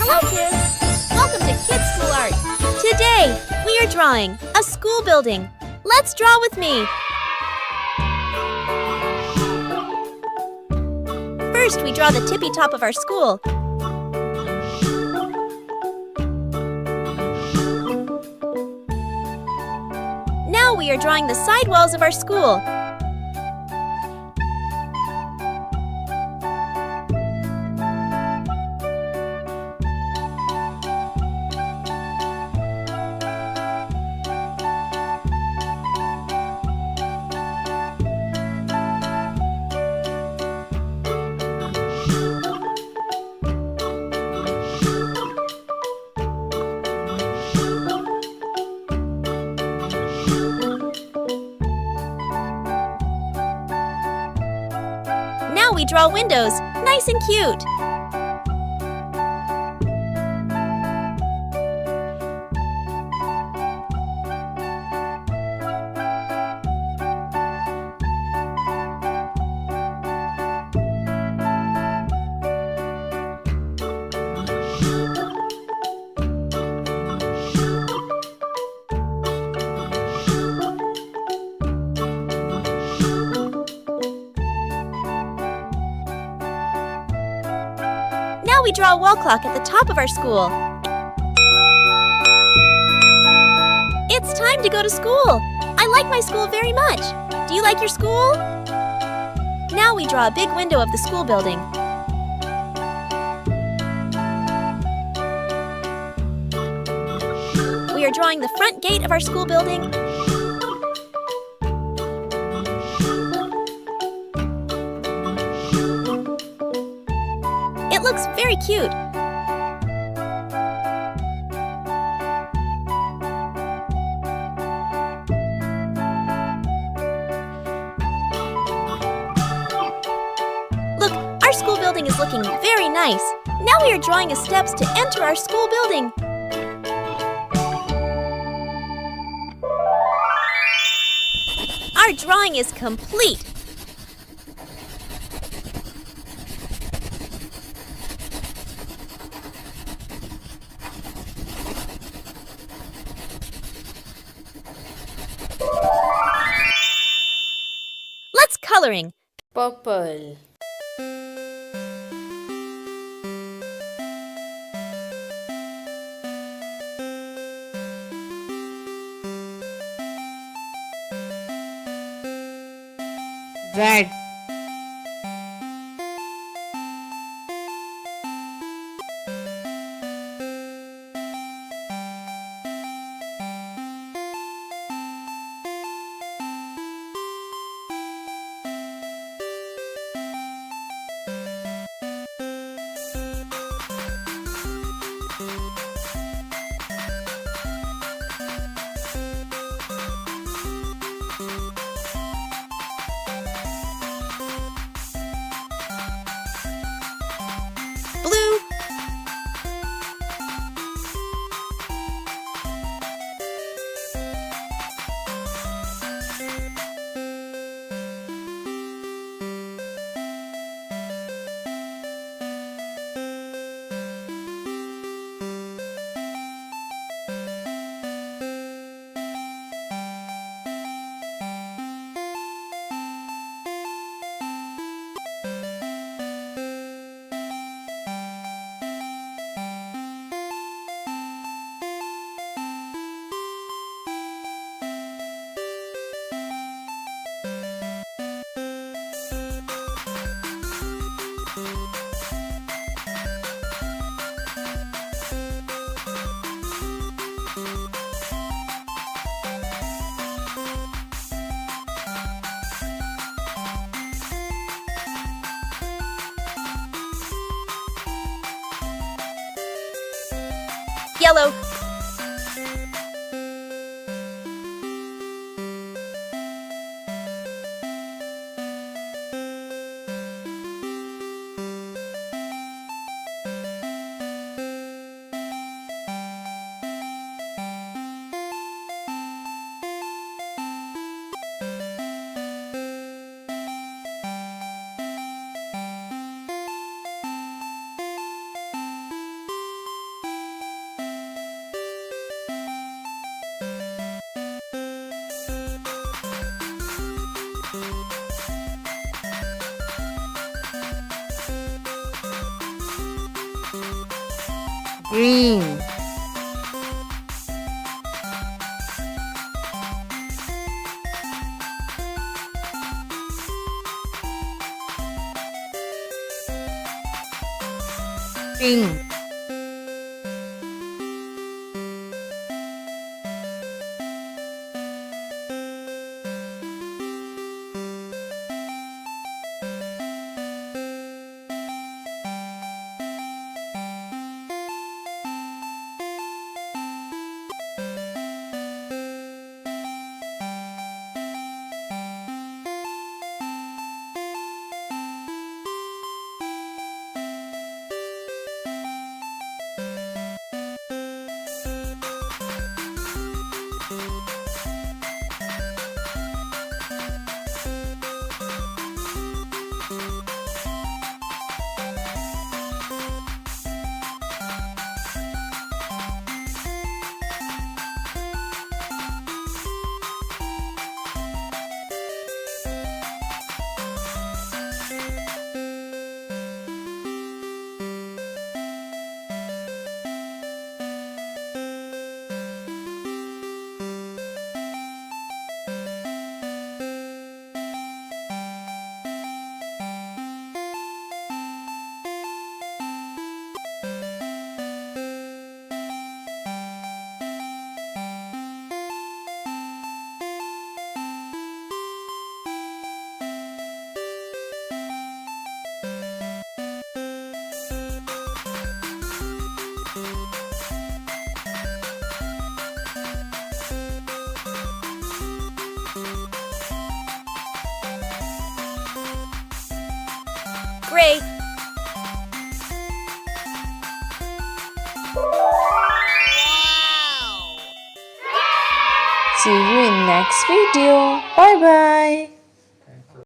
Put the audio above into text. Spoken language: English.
Hello, kids! Welcome to Kids School Art. Today, we are drawing a school building. Let's draw with me. First, we draw the tippy top of our school. Now we are drawing the side walls of our school. Now we draw windows, nice and cute. Now we draw a wall clock at the top of our school. It's time to go to school. I like my school very much. Do you like your school? Now we draw a big window of the school building. We are drawing the front gate of our school building. It looks very cute. Look, our school building is looking very nice. Now we are drawing the steps to enter our school building. Our drawing is complete. Let's coloring. Purple, red, Blue. Yellow. green, pink, Gray. See you in next video. Bye bye.